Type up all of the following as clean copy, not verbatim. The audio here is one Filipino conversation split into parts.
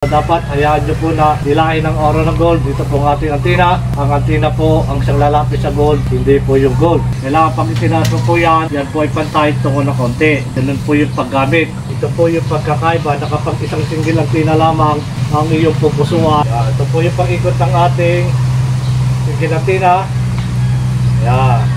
Dapat hayaan nyo po na hilahin ang aura ng gold. Dito po ang ating antina. Ang antina po ang siyang lalapit sa gold, hindi po yung gold. Kailangan pag itinaas mo po yan po ay pantay tungo ng konti. Ganun po yung paggamit. Ito po yung pagkakaiba na kapag isang single antina lamang ang iyong pupusuan. Ito po yung pag-ikot ng ating single antina. Yan.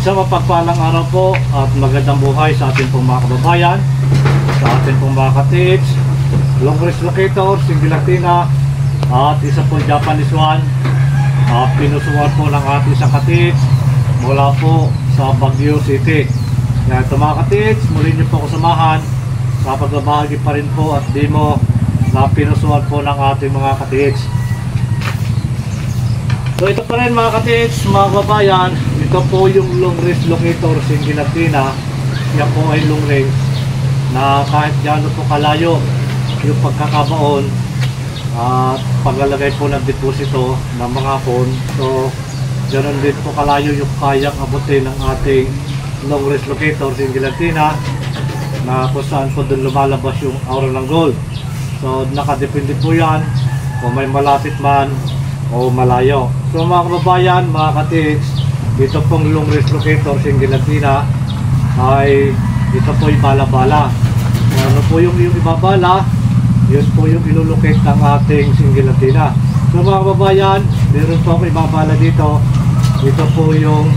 Isang mapagpalang araw po at magandang buhay sa ating pong mga kababayan, sa ating pong mga ka-tips, long wrist locator, single antina, at isa po Japanese one. Pinusuan po ng ating isang ka-tips mula po sa Baguio City. Kaya ito mga ka-tips, muli niyo po kasamahan sa pagbabahagi pa rin po at demo na pinusuan po ng ating mga ka-tips. So ito pa rin mga ka-tips, mga kababayan. Ito po yung long wrist locator single antina. Yan po ay long range na kahit gaano po kalayo yung pagkakabaon at paglalagay po ng deposito ng mga phone. So ganoon din po kalayo yung kayang abutin ng ating long wrist locator single antina, na kung saan po doon lumalabas yung aura ng gold. So nakadepende po yan kung may malapit man o malayo. So mga kababayan, mga ka-tips, ito pong long wrist locator single antina ay ito po yung bala-bala. Ano po yung ibabala, yun po yung ilulocate ng ating single antina. So mga kababayan, meron po akong ibabala dito. Ito po yung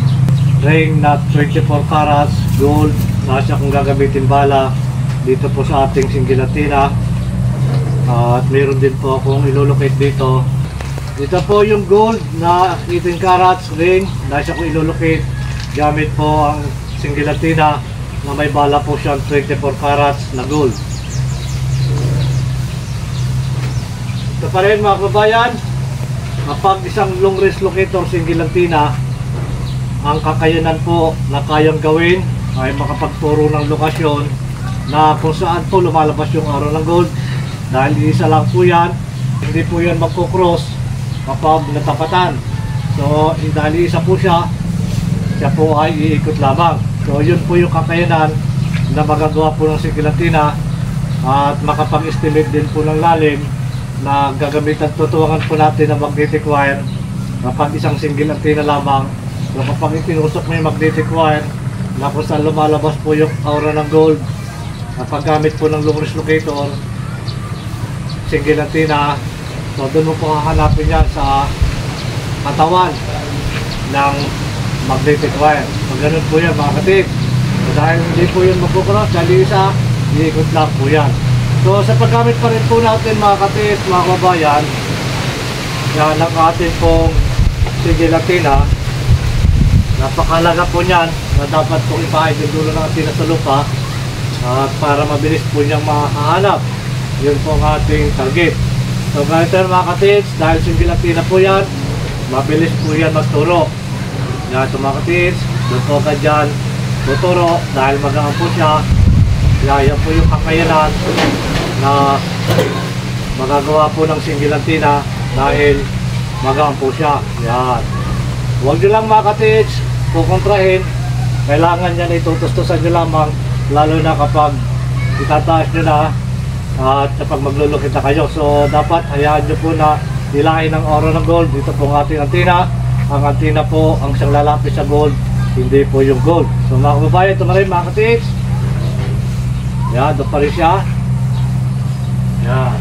ring na 24 carats gold na siya kung gagamitin bala dito po sa ating single antina. At meron din po akong ilulocate dito. Ito po yung gold na 18 carats ring na siya kung ilulocate gamit po ang single antina na may bala po siyang 24 carats na gold. Ito pa rin mga kababayan, kapag isang long wrist locator single antina, ang kakayanan po na kayang gawin ay makapagturo ng lokasyon na kung saan po lumalabas yung araw ng gold. Dahil isa lang po yan, hindi po yan magkukross kapag natapatan. So dahil isa po siya po ay iikot lamang. So yun po yung kakayanan na magagawa po ng single antina at makapag-estimate din po ng lalim na gagamitan, tutuwangan po natin ng magnetic wire kapag isang single antina lamang. So kapag itinusok mo yung magnetic wire na kung saan lumalabas po yung aura ng gold at paggamit po ng long wrist locator single antina, so doon mo po hahanapin yan sa katawan ng magnetic wire. So ganun po yan mga ka-tips. So dahil hindi po yun magkukross, dahil isa, iikot lang po yan. So sa paggamit pa rin po natin mga ka-tips, mga kababayan, yan ang ating pong single antina. Napakalaga po niyan na dapat po ipahid yung dulo ng antina sa lupa at para mabilis po niyang mahahanap. Yun po ang ating target. So ganito mga ka-tips, dahil single antina po yan, mabilis po yan magturo. Yan ito mga ka-tips, doon po ka dyan tuturo dahil magaan po siya. Yan po yung kakayanan na magagawa po ng single antina dahil magaan po siya. Yan. Huwag nyo lang mga ka-tips kukontrahin, kailangan yan itutustusan nyo lamang, lalo na kapag itataas nyo na at kapag maglulukit na kayo. So dapat hayaan nyo po na hilahin ang aura ng gold. Dito po ang ating antina. Ang antina po ang siyang lalapit sa gold, hindi po yung gold. So mga kababayan, ito na rin mga ka-tips. Yan, doon pa rin siya. Yan.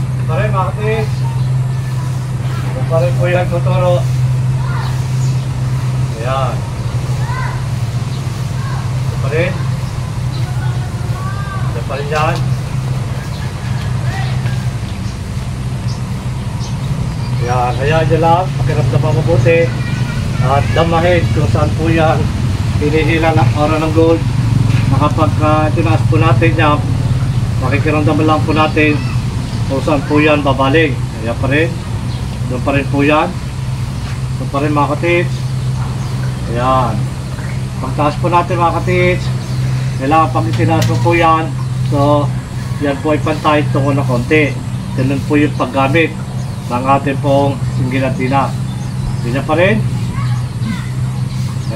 Ito pa rin mga ka-tips. Doon pa rin po yan tuturo. Yan. Pa rin. Ito pa rin yan. Yan, hayaan nyo lang, pakiramdam pa mabuti at damahin kung saan po yan hinihila ng aura ng gold. Kapag tinaas po natin yan, makikiramdam lang po natin kung saan po yan babaling. Kaya pa rin, doon pa rin po yan. Doon pa rin mga ka-tips. Ayan. Pagtaas po natin mga ka-tips, kailangan pag itinaas mo po yan, so yan po ay pantay tungo na konti. ganun po yung paggamit ng ating pong singgilatina. Ganyan pa rin.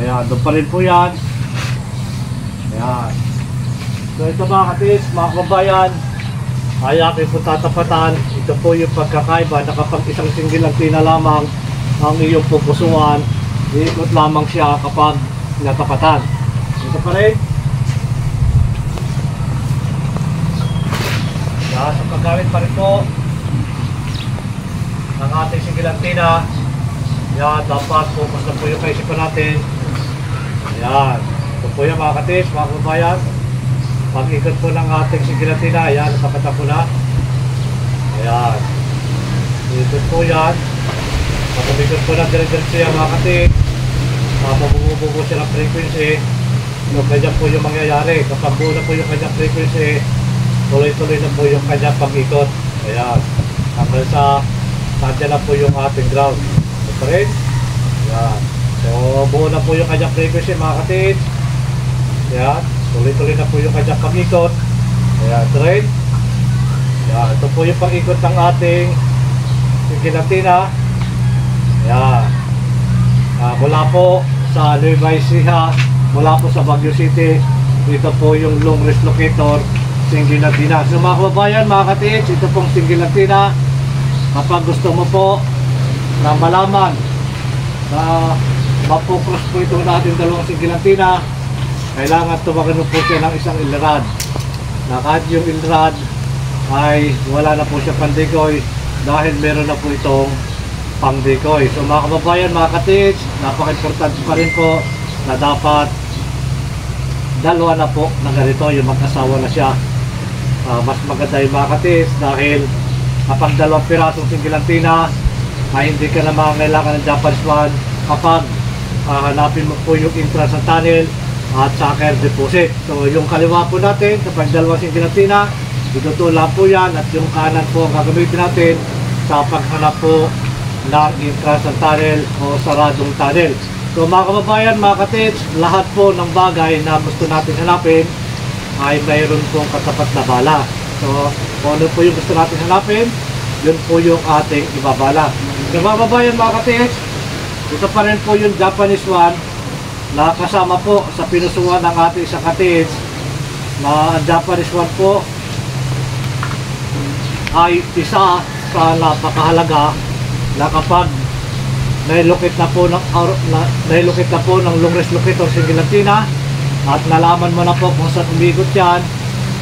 Ayan, doon pa rin po yan. Ayan. So ito mga katids, mga kabayan, ay aking po tatapatan. Ito po yung pagkakaiba na kapag isang singgilatina lamang ang iyong pupusuan, iikot lamang siya kapag natapatan. Ito pa rin. Sa paggamit pa rin po ng ating singgilatina, yan, dapat focus na po yung kaisipan natin. Yan, ito po yung mga katids, mga kabayan. Pag ikot po ng ating singgilatina, yan, napakata po na. Ayan, ikot po yan. Pag ikot po ng dire-diretso yan mga katids, mabububo siya ng frequency. So, ganyan po yung mangyayari. Kapag buo na po yung kanyang frequency, tuloy-tuloy na po yung kanyang pag-ikot. Ayan, hanggang sa nandiyan na po yung ating ground. Ito pa rin. Ayan, so buo na po yung kanyang frequency mga katids. Ayan, tuloy-tuloy na po yung kanyang pag-ikot. Ayan, ito rin. Ayan, ito po yung pag-ikot ng ating singgilatina. Ayan, mula po sa Nueva Ecija, mula po sa Baguio City, ito po yung long wrist locator singgilatina. So mga kababayan, mga katids, ito pong singgilatina, kapag gusto mo po na malaman na mapokros po itong natin dalawang singgilatina, kailangan tumagan po siya ng isang ilrad, na kahit yung ilrad ay wala na po siya pandecoy dahil meron na po itong pang-decoy. So mga kababayan, mga katids, napaka-importante pa rin po na dapat dalawa na po na ganito, yung mag-asawa na siya. Mas maganda yung mga katids dahil kapag dalawang pirasong singgilatina ay hindi ka na kailangan ng Japanese one kapag hanapin mo po yung entrance ng tunnel at saka air deposit. So yung kaliwa po natin kapag dalawang singgilatina, itutula po yan, at yung kanan po ang gagamitin natin sa paghanap po ng entrance ng tunnel o saradong tunnel. So mga kababayan, mga katids, lahat po ng bagay na gusto natin hanapin ay mayroon pong katapat na bala. So kung ano po yung gusto natin hanapin, yun po yung ating ibabala. So mga kababayan, mga katids, ito pa rin po yung Japanese one na kasama po sa pinusuan ng ating isang katids, na Japanese one po ay isa sa napakahalaga na kapag nailukit na po ng long wrist locator singgilatina at nalaman mo na po kung saan umigot yan,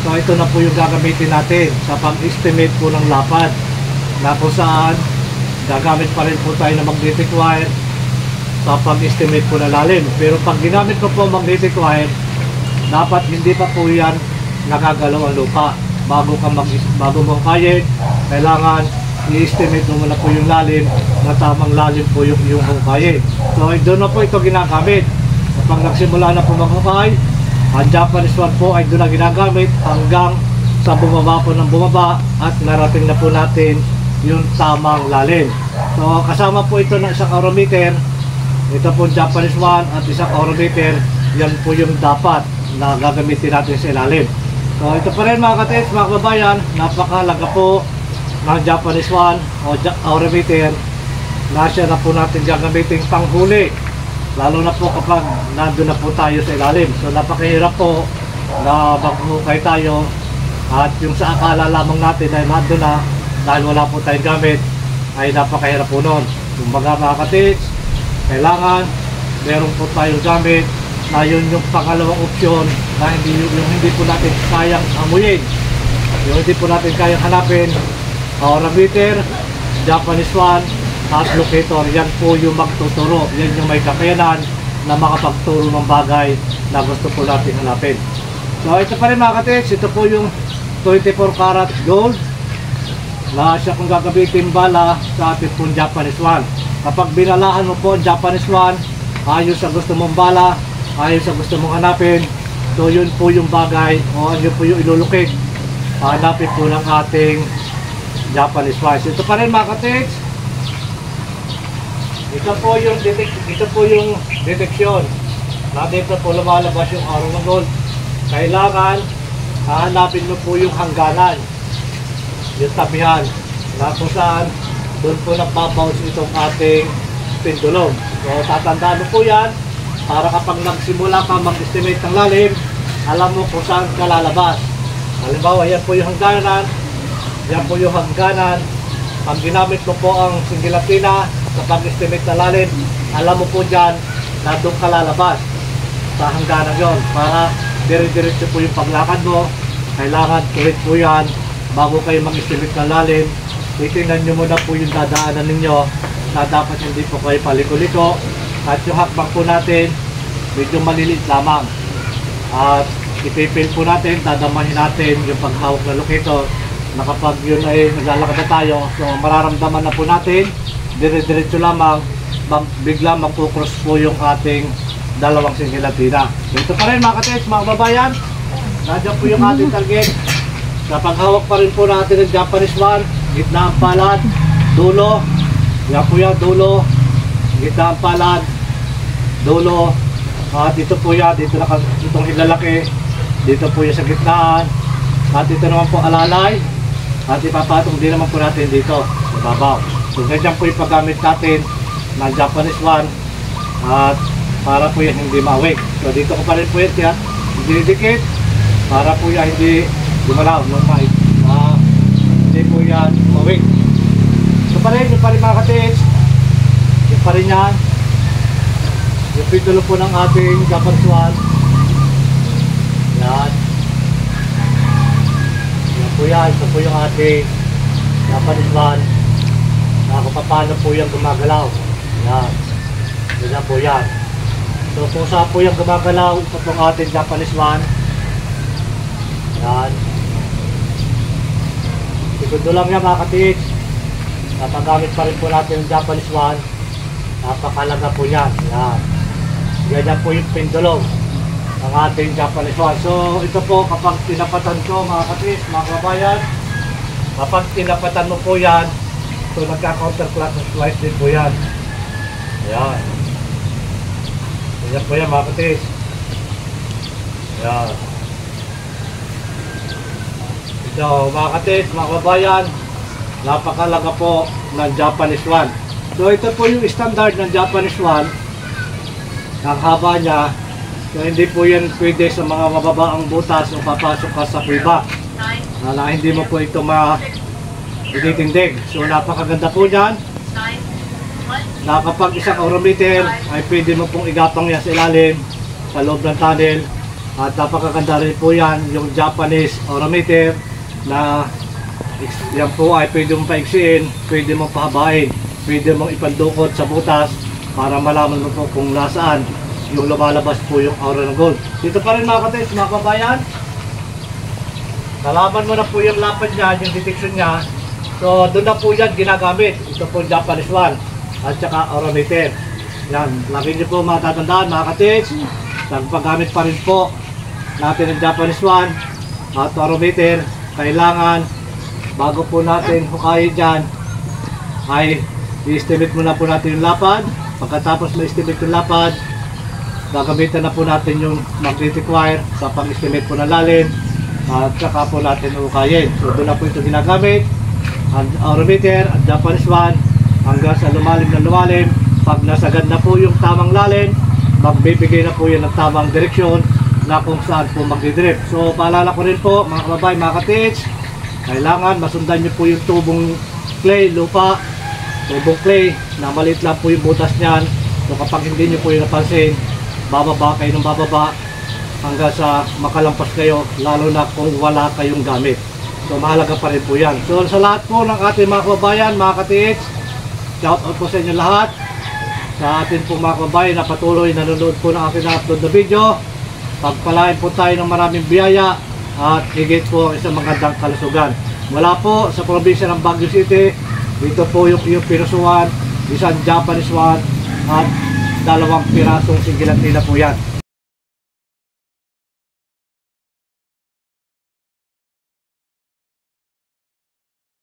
so ito na po yung gagamitin natin sa pag-estimate po ng lapad, na kung saan gagamit pa rin po tayo ng magnetic wire sa pag-estimate po ng lalim. Pero pag ginamit ko po magnetic wire, dapat hindi pa po yan nagagalaw ang lupa. Bago mo kaya, kailangan i-estimate mo muna po yung lalim, na tamang lalim po yung hukay. So doon na po ito ginagamit. Kapag nagsimula na po maghukay, ang Japanese one po ay doon na ginagamit hanggang sa bumaba po ng bumaba at narating na po natin yung tamang lalim. So kasama po ito ng isang orometer. Ito po Japanese one at isang orometer. Yan po yung dapat na gagamitin natin sa ilalim. So ito pa rin mga katids, mga kababayan, napakahalaga po ng Japanese one o orometer na siya na po natin gagamitin panghuli, lalo na po kapag nandun na po tayo sa ilalim. So napakahirap po na maghukay tayo at yung sa akala lamang natin ay nandun na dahil wala po tayong gamit, ay napakahirap po nun. Kumbaga mga katids, kailangan meron po tayong gamit na yun yung pangalawang opsyon, na yung hindi po natin kayang amuyin, yung hindi po natin kayang hanapin. Orometer, Japanese one at locator, yan po yung magtuturo. Yan yung may kakayanan na makapagturo ng bagay na gusto po natin hanapin. So ito pa rin mga katids, ito po yung 24 karat gold na siya kung gagamitin bala sa ating pong Japanese one. Kapag binalahan mo po ang Japanese one, ayos sa gusto mong bala, ayos sa gusto mong hanapin, so yun po yung bagay o yun po yung ilulukit, hanapin po ng ating Japanese one. Ito pa rin mga katids, ito po yung deteksyon na dito po lumalabas yung araw ng gold. Kailangan hahanapin mo po yung hangganan, yung tabihan. na kung saan doon po nagpabounce itong ating pendulum. So tatandaan mo po yan para kapag nagsimula ka mag-estimate ng lalim, alam mo kung saan ka lalabas. Halimbawa, yan po yung hangganan, yan po yung hangganan. Pag ginamit mo po ang singilatina sa pag-estimate ng lalim, alam mo po dyan na doon ka lalabas sa hangganan yon. Para dire-diretso po yung paglakad mo, kailangan tuloy po yan bago kayo mag-estimate ng lalim. Titingnan nyo muna po yung dadaanan ninyo na dapat hindi po kayo paliko-liko. At yung hakbang po natin, medyo maliliit lamang. At ipipil po natin, dadamahin natin yung paghawak na locator na kapag yun ay naglalakad na tayo, so mararamdaman na po natin, dire-diretso lamang, bigla magkukross po yung ating dalawang singilatina. Ito pa rin mga katits, mga babayan, nandiyan po yung ating target. Sa paghawak pa rin po natin ng Japanese one, gitna ang palad, dulo, yan po yan, dulo, gitna ang palad, dulo, at dito po yan, dito itong hilalaki, dito po yung sa gitnaan, at dito naman po alalay, at ipapatong din naman po natin dito sa babaw. So ganyan po yung paggamit natin ng Japanese one, at para po yan hindi mawik. So dito ko pa rin po yan, dinidikit para po yan hindi gumalaw ng mic, hindi po yan mawik. So pa rin mga katits, yung pa rin yan, yung pitulo po ng ating Japanese one. Yan. Yan po yan. Ito po yung ating Japanese one. Na kung paano po yung gumagalaw. Yan. Yan po yan. So kung saan po yung gumagalaw, ito po ang ating Japanese one. Yan. Segundo lang yan mga katits. Napagamit pa rin po natin yung Japanese one. Napakalaga po yan. Yan. Ganyan po yung pendulum ng ating Japanese one. So ito po kapag tinapatan ko mga katis, mga kabayan, kapag tinapatan mo po yan, so nagka-counterclockwise din po yan. Ayan. Ganyan po yan mga katis. Ayan. Ito mga katis, mga kabayan, napakalaga po ng Japanese one. So ito po yung standard ng Japanese one. Ang haba niya, so hindi po yan pwede sa mga mababaang butas o papasok ka sa kuiba na hindi mo po ito matitindig. So napakaganda po dyan na kapag isang orometer ay pwede mo pong igapang yan sa ilalim sa loob ng tunnel. At napakaganda rin po yan yung Japanese orometer na yan po ay pwede mong paiksiin, pwede mong pahabain, pwede mong ipandukot sa butas para malaman mo po kung nasaan yung lumalabas po yung aura ng gold. Dito pa rin mga katits, mga kabayan, nalaman mo na po yung lapad niya, yung detection niya. So doon na po yan ginagamit. Ito po Japanese one at saka aura meter. Yan, lagi niyo po matatandaan mga katits, nagpagamit pa rin po natin ang Japanese one at aura meter. Kailangan bago po natin hukayin dyan ay i-estimate muna po natin yung lapad. Pagkatapos ma-estimate yung lapad, gagamitan na po natin yung magnetic wire sa pag-estimate po ng lalim at saka po natin ukayin. So doon na po ito ginagamit, ang orometer at Japanese one hanggang sa lumalim na lumalim. Pag nasagad na po yung tamang lalim, magbibigay na po yan ng tamang direksyon na kung saan po magdidrift. So paalala ko rin po mga kababayan, mga katits, kailangan masundan nyo po yung tubong clay, lupa, tubong clay na maliit lang po yung butas niyan. So kapag hindi nyo po yung napansin, bababa kayo ng bababa hanggang sa makalampas kayo, lalo na kung wala kayong gamit. So mahalaga pa rin po yan. So sa lahat po ng ating mga kababayan, mga katits, shout out po sa inyo lahat. Sa atin po mga kababayan na patuloy nanonood po ng aking na-upload na video, pagpalain po tayo ng maraming biyaya at higit po ang isang magandang kalusugan. Mula po sa probinsya ng Baguio City, dito po yung pinusuan, isang Japanese one at 2 pirasong singilatina po yan.